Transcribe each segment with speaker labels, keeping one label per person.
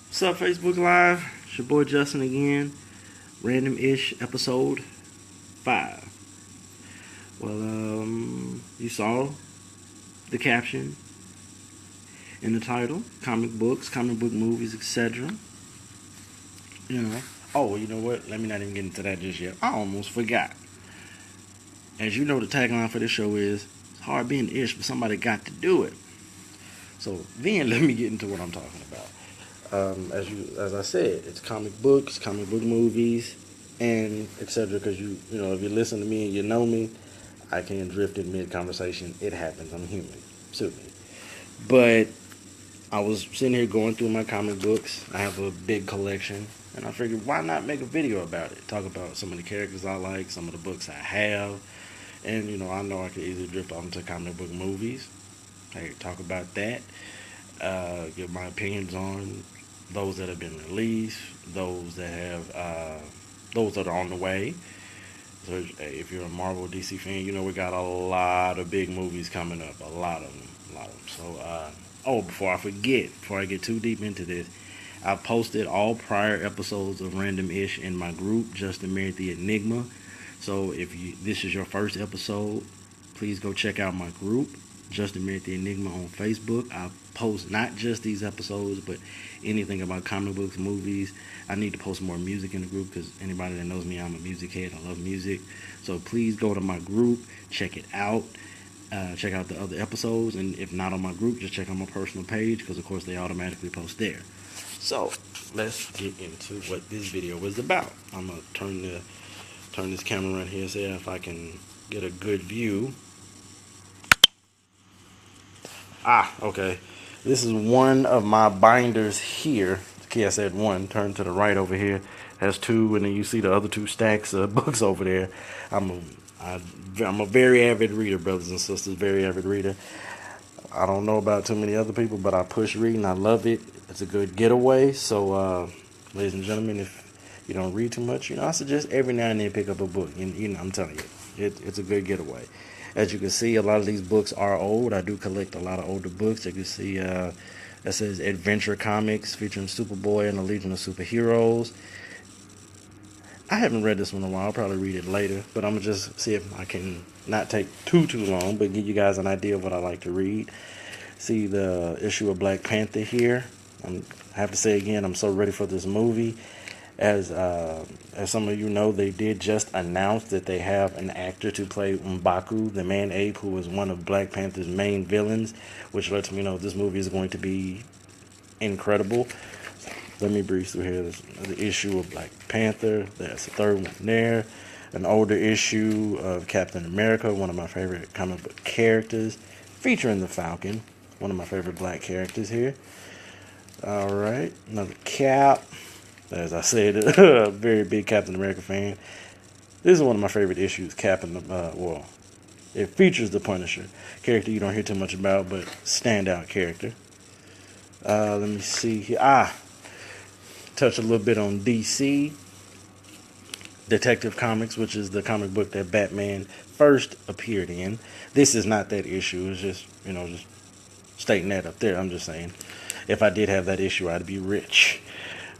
Speaker 1: What's up, Facebook Live? It's your boy Justin again. Random-ish episode 5. You saw the caption in the title: comic books, comic book movies, etc. You know. Oh, you know what? Let me not even get into that just yet. I almost forgot. As you know, the tagline for this show is "It's hard being ish, but somebody got to do it." So then, let me get into what I'm talking about. As I said, it's comic books, comic book movies, and etc. Because you know, if you listen to me and you know me, I can drift in mid conversation. It happens. I'm human. Sue me. But I was sitting here going through my comic books. I have a big collection, and I figured, why not make a video about it? Talk about some of the characters I like, some of the books I have, and I know I could easily drift off into comic book movies. Hey, talk about that. Give my opinions on those that have been released, those that are on the way. So if you're a Marvel DC fan, we got a lot of big movies coming up, a lot of them. So, before I forget, before I get too deep into this, I posted all prior episodes of Random Ish in my group, Justin Married the Enigma. So if this is your first episode, please go check out my group, Justin Married the Enigma, on Facebook. I post not just these episodes, but anything about comic books, movies. I need to post more music in the group because anybody that knows me, I'm a music head. I love music. So please go to my group, check it out. Check out the other episodes, and if not on my group, just check out my personal page because, of course, they automatically post there. So let's get into what this video was about. I'm gonna turn this camera around here, see if I can get a good view. Okay. This is one of my binders here. Okay, I said one. Turn to the right over here. Has two, and then you see the other two stacks of books over there. I'm a very avid reader, brothers and sisters. Very avid reader. I don't know about too many other people, but I push reading. I love it. It's a good getaway. So, ladies and gentlemen, if you don't read too much, I suggest every now and then pick up a book. I'm telling you, it's a good getaway. As you can see, a lot of these books are old. I do collect a lot of older books. You can see that says Adventure Comics featuring Superboy and the Legion of Superheroes. I haven't read this one in a while. I'll probably read it later, but I'm going to just see if I can not take too long, but give you guys an idea of what I like to read. See the issue of Black Panther here. I have to say again, I'm so ready for this movie. As some of you know, they did just announce that they have an actor to play M'Baku, the man-ape, who is one of Black Panther's main villains, which lets me know this movie is going to be incredible. Let me breeze through here. There's the issue of Black Panther. There's the third one there. An older issue of Captain America, one of my favorite comic book characters, featuring the Falcon, one of my favorite black characters here. All right, another Cap. As I said, a very big Captain America fan. This is one of my favorite issues. It features the Punisher, character you don't hear too much about, but standout character. Let me see here. Touch a little bit on DC. Detective Comics, which is the comic book that Batman first appeared in. This is not that issue. It's just stating that up there. I'm just saying, if I did have that issue, I'd be rich.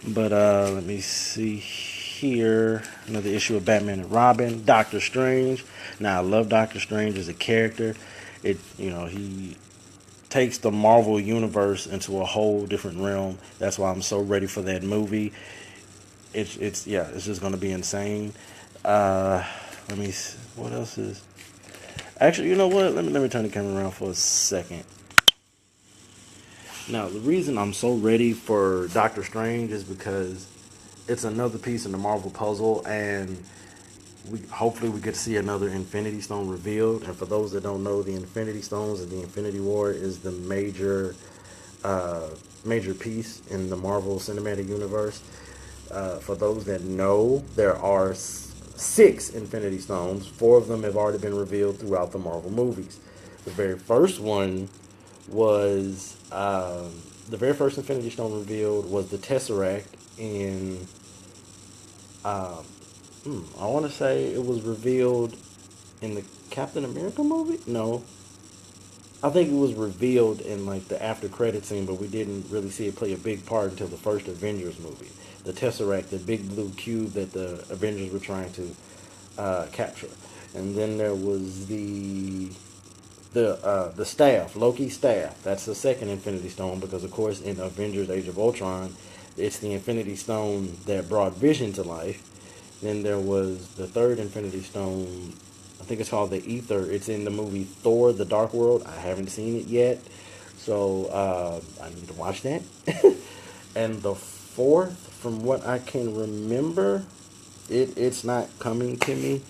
Speaker 1: But let me see here. Another issue of Batman and Robin. Doctor Strange. Now, I love Doctor Strange as a character. He takes the Marvel universe into a whole different realm. That's why I'm so ready for that movie. It's just gonna be insane. Let me see, what else is. Actually, you know what? Let me turn the camera around for a second. Now, the reason I'm so ready for Doctor Strange is because it's another piece in the Marvel puzzle, and hopefully we get to see another Infinity Stone revealed. And for those that don't know, the Infinity Stones and the Infinity War is the major piece in the Marvel Cinematic Universe. For those that know, there are 6 Infinity Stones. 4 of them have already been revealed throughout the Marvel movies. The very first one was the very first Infinity Stone revealed was the Tesseract in I want to say it was revealed in the Captain America movie. No, I think it was revealed in like the after credit scene, but we didn't really see it play a big part until the first Avengers movie. The Tesseract, the big blue cube that the Avengers were trying to capture, and then there was the staff, Loki's staff. That's the second Infinity Stone because, of course, in Avengers: Age of Ultron, it's the Infinity Stone that brought Vision to life. Then there was the third Infinity Stone. I think it's called the Ether. It's in the movie Thor: The Dark World. I haven't seen it yet, so I need to watch that. And the fourth, from what I can remember, it's not coming to me,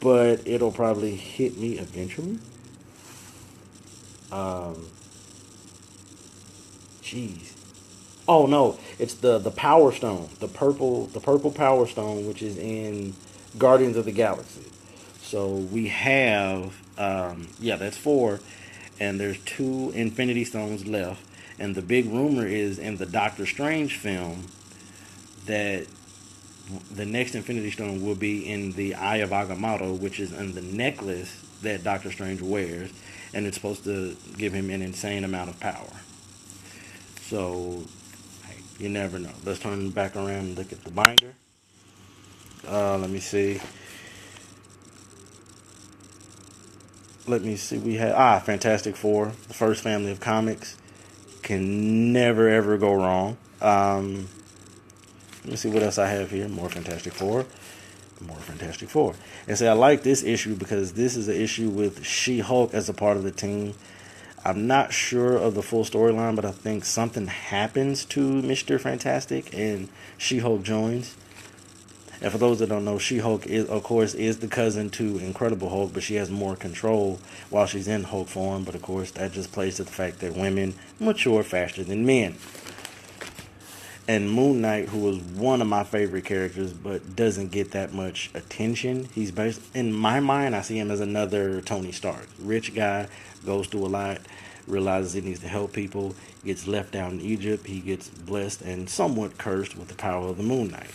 Speaker 1: but it'll probably hit me eventually. Um, Jeez. Oh no, it's the Power Stone, the purple Power Stone, which is in Guardians of the Galaxy. So we have, yeah, that's four, and there's two Infinity Stones left. And the big rumor is in the Doctor Strange film that the next Infinity Stone will be in the Eye of Agamotto, which is in the necklace that Doctor Strange wears, and it's supposed to give him an insane amount of power. So hey, you never know. Let's turn back around and look at the binder. Let me see. Let me see. We have Fantastic Four, the first family of comics. Can never ever go wrong. Let me see what else I have here. More Fantastic Four. More Fantastic Four. And say I like this issue because this is an issue with She-Hulk as a part of the team. I'm not sure of the full storyline, but I think something happens to Mr. Fantastic and She-Hulk joins. And for those that don't know, She-Hulk is, of course, is the cousin to Incredible Hulk, but she has more control while she's in Hulk form. But of course, that just plays to the fact that women mature faster than men. And Moon Knight, who was one of my favorite characters, but doesn't get that much attention. He's based, in my mind, I see him as another Tony Stark. Rich guy, goes through a lot, realizes he needs to help people, gets left down in Egypt. He gets blessed and somewhat cursed with the power of the Moon Knight.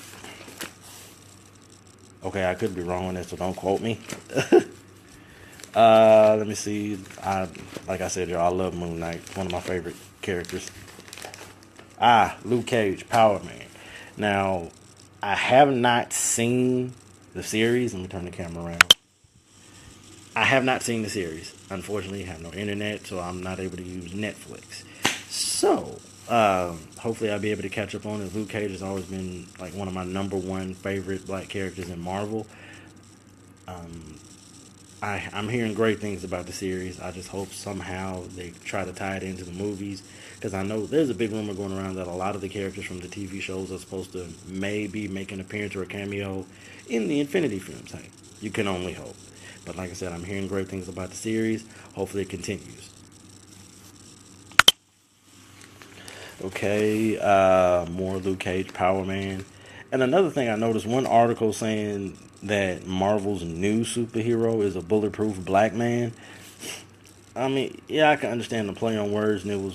Speaker 1: Okay, I could be wrong on this, so don't quote me. Let me see. Like I said, y'all, I love Moon Knight. One of my favorite characters. Luke Cage, Power Man. Now, I have not seen the series. Let me turn the camera around. I have not seen the series. Unfortunately, I have no internet, so I'm not able to use Netflix. So, hopefully I'll be able to catch up on it. Luke Cage has always been like one of my number one favorite black characters in Marvel. I'm hearing great things about the series. I just hope somehow they try to tie it into the movies. Because I know there's a big rumor going around that a lot of the characters from the TV shows are supposed to maybe make an appearance or a cameo in the Infinity films. Hey, you can only hope. But like I said, I'm hearing great things about the series. Hopefully it continues. Okay, more Luke Cage, Power Man. And another thing I noticed, one article saying that Marvel's new superhero is a bulletproof black man. I mean, yeah, I can understand the play on words, and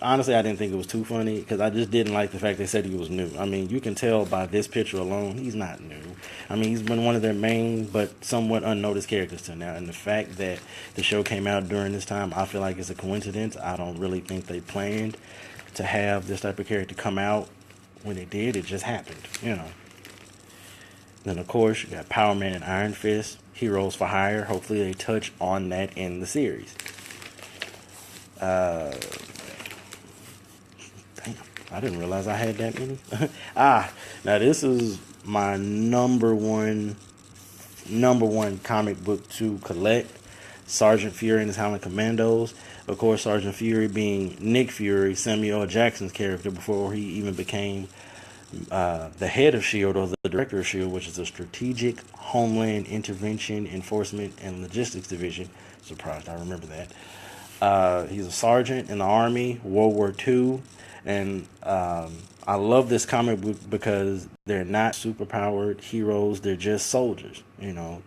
Speaker 1: honestly, I didn't think it was too funny because I just didn't like the fact they said he was new. I mean, you can tell by this picture alone, he's not new. I mean, he's been one of their main but somewhat unnoticed characters till now, and the fact that the show came out during this time, I feel like it's a coincidence. I don't really think they planned to have this type of character come out. When it did, it just happened, you know. Then, of course, you got Power Man and Iron Fist, Heroes for Hire. Hopefully, they touch on that in the series. Uh, Damn, I didn't realize I had that many. Now this is my number one comic book to collect. Sergeant Fury and his Howling Commandos. Of course, Sergeant Fury being Nick Fury, Samuel L. Jackson's character before he even became the head of S.H.I.E.L.D. or the director of S.H.I.E.L.D., which is a strategic homeland intervention, enforcement, and logistics division. Surprised I remember that. He's a sergeant in the Army, World War II, and I love this comic book because they're not superpowered heroes; they're just soldiers. You know,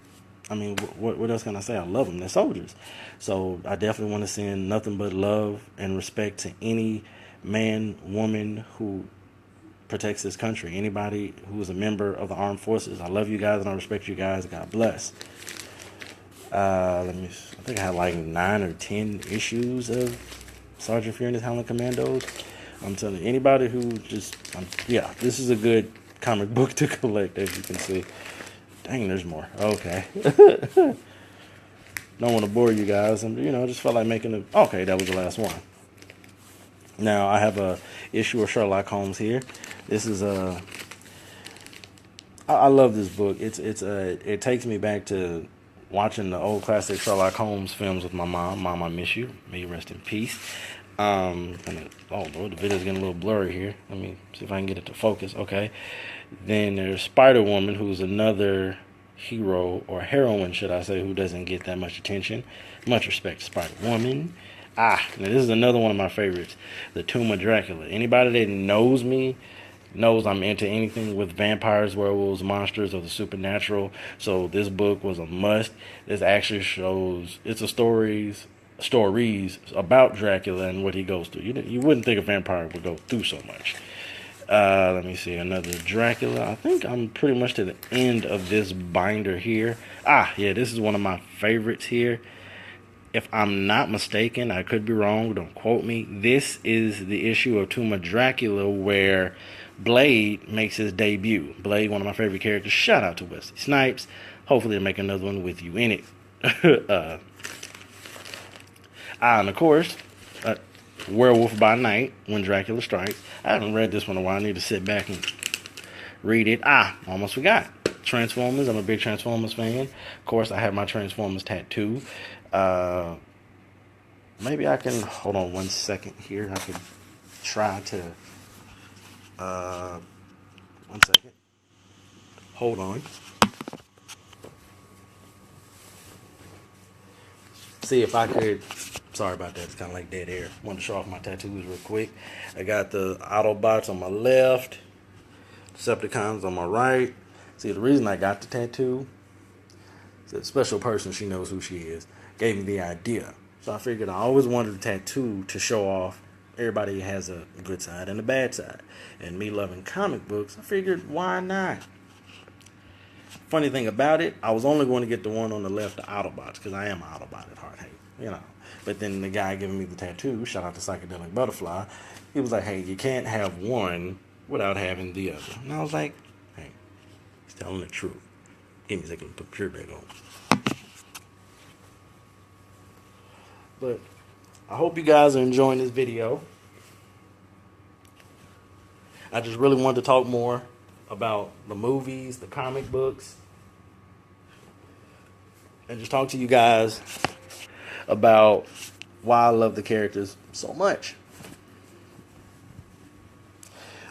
Speaker 1: I mean, what else can I say? I love them; they're soldiers. So I definitely want to send nothing but love and respect to any man, woman who protects this country. Anybody who is a member of the armed forces, I love you guys and I respect you guys. God bless. I think I had like 9 or 10 issues of Sergeant Fear and his Howling Commandos. I'm telling you, anybody who yeah, this is a good comic book to collect, as you can see. Dang, there's more. Okay. Don't want to bore you guys. And, just felt like making a... Okay, that was the last one. Now, I have a issue of Sherlock Holmes here. This is a... I love this book. It takes me back to watching the old classic Sherlock Holmes films with my mom. Mom, I miss you. May you rest in peace. Oh Lord, the video's getting a little blurry here. Let me see if I can get it to focus. Okay. Then there's Spider-Woman, who's another hero, or heroine, should I say, who doesn't get that much attention. Much respect to Spider-Woman. Now this is another one of my favorites, The Tomb of Dracula. Anybody that knows me knows I'm into anything with vampires, werewolves, monsters, or the supernatural. So this book was a must. This actually shows, it's a stories about Dracula and what he goes through. You wouldn't think a vampire would go through so much. Let me see, another Dracula. I think I'm pretty much to the end of this binder here. Yeah, this is one of my favorites here. If I'm not mistaken, I could be wrong, don't quote me. This is the issue of Tomb of Dracula where Blade makes his debut. Blade, one of my favorite characters. Shout out to Wesley Snipes. Hopefully I'll make another one with you in it. And of course, Werewolf by Night, When Dracula Strikes. I haven't read this one in a while. I need to sit back and read it. Almost forgot. Transformers. I'm a big Transformers fan. Of course, I have my Transformers tattoo. Maybe I can... Hold on 1 second here. I could try to... 1 second. Hold on. See if I could... Sorry about that. It's kind of like dead air. Wanted to show off my tattoos real quick. I got the Autobots on my left. Decepticons on my right. See, the reason I got the tattoo... The special person, she knows who she is, gave me the idea. So I figured I always wanted a tattoo to show off everybody has a good side and a bad side. And me loving comic books, I figured, why not? Funny thing about it, I was only going to get the one on the left, the Autobots, because I am an Autobot at heart, hey, But then the guy giving me the tattoo, shout out to Psychedelic Butterfly, he was like, hey, you can't have one without having the other. And I was like, hey, he's telling the truth. Give me a second to put pure bag on. But I hope you guys are enjoying this video. I just really wanted to talk more about the movies, the comic books, and just talk to you guys about why I love the characters so much.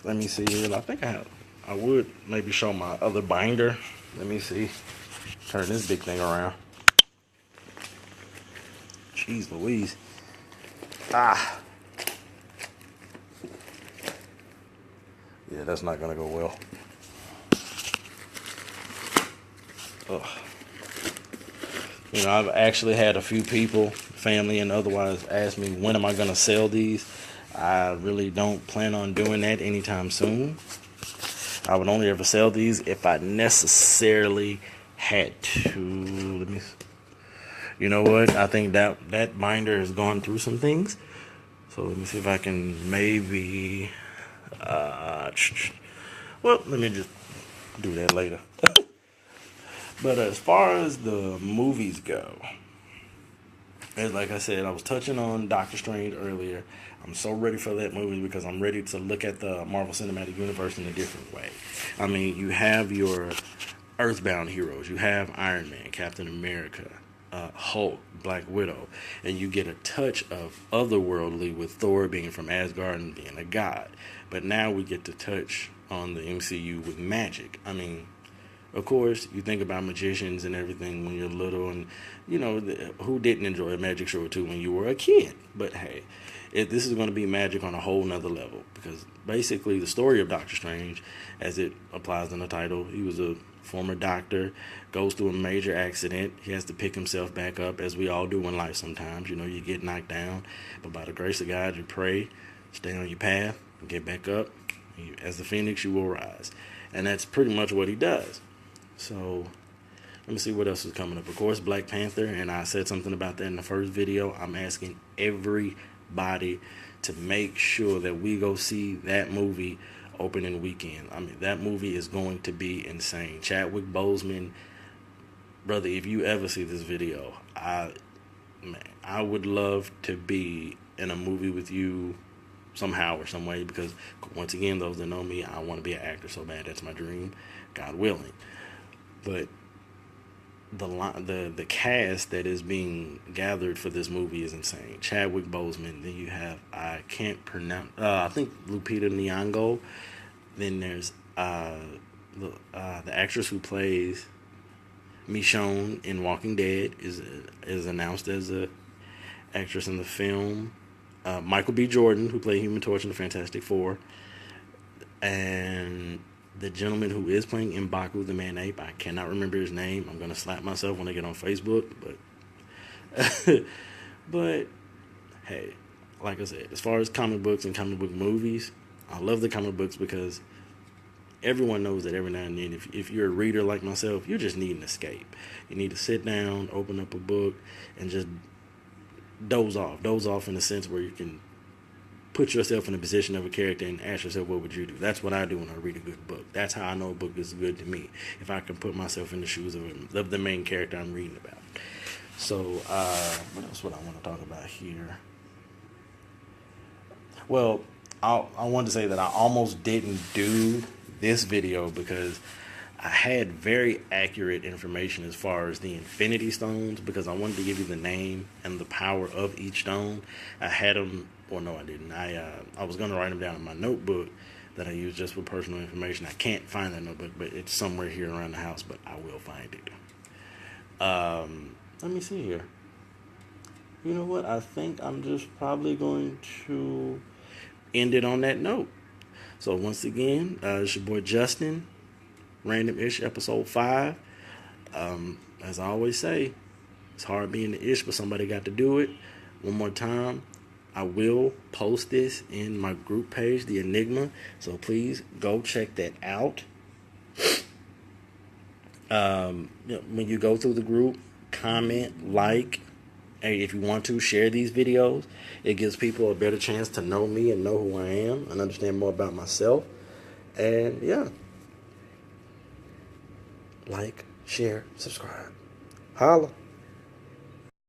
Speaker 1: Let me see. I think I would maybe show my other binder. Let me see. Turn this big thing around. Jeez Louise. Yeah, that's not gonna go well. Ugh. I've actually had a few people, family and otherwise, ask me, when am I gonna sell these? I really don't plan on doing that anytime soon. I would only ever sell these if I necessarily had to. Let me... You know what? I think that binder has gone through some things. So let me see if I can maybe... well, let me just do that later. But as far as the movies go, as like I said, I was touching on Doctor Strange earlier. I'm so ready for that movie because I'm ready to look at the Marvel Cinematic Universe in a different way. I mean, you have your Earthbound heroes. You have Iron Man, Captain America, Hulk, Black Widow, and you get a touch of otherworldly with Thor being from Asgard and being a god. But now we get to touch on the MCU with magic. I mean, of course, you think about magicians and everything when you're little, and who didn't enjoy a magic show or two when you were a kid? But hey, this is going to be magic on a whole nother level, because basically the story of Doctor Strange, as it applies in the title, he was a former doctor, goes through a major accident. He has to pick himself back up, as we all do in life sometimes. You get knocked down, but by the grace of God, you pray, stay on your path, and get back up. As the phoenix, you will rise. And that's pretty much what he does. So Let me see what else is coming up. Of course, Black Panther, and I said something about that in the first video. I'm asking everybody to make sure that we go see that movie opening weekend. I mean, that movie is going to be insane. Chadwick Boseman, brother, if you ever see this video, I would love to be in a movie with you somehow or some way, because once again, those that know me, I want to be an actor so bad. That's my dream, God willing. But the cast that is being gathered for this movie is insane. Chadwick Boseman. Then you have, I can't pronounce. I think Lupita Nyong'o. Then there's the actress who plays Michonne in Walking Dead is announced as a actress in the film. Michael B. Jordan, who played Human Torch in the Fantastic Four, and the gentleman who is playing M'Baku the Man Ape, I cannot remember his name. I'm gonna slap myself when I get on Facebook, but but hey, like I said, as far as comic books and comic book movies, I love the comic books because everyone knows that every now and then, if you're a reader like myself, you just need an escape. You need to sit down, open up a book, and just doze off in a sense where you can put yourself in the position of a character and ask yourself, what would you do? That's what I do when I read a good book. That's how I know a book is good to me, if I can put myself in the shoes of the main character I'm reading about. So what else would I want to talk about here? Well, I wanted to say that I almost didn't do this video because I had very accurate information as far as the Infinity Stones, because I wanted to give you the name and the power of each stone. I had them, well, no, I didn't. I was going to write them down in my notebook that I use just for personal information. I can't find that notebook, but it's somewhere here around the house, but I will find it. Let me see here. You know what? I think I'm just probably going to end it on that note. So once again, it's your boy Justin. Random Ish episode 5. As I always say, it's hard being the ish, but somebody got to do it. One more time, I will post this in my group page, The Enigma, so please go check that out. When you go through the group, comment, like, and if you want to, share these videos. It gives people a better chance to know me and know who I am and understand more about myself. And yeah, like, share, subscribe. Holla.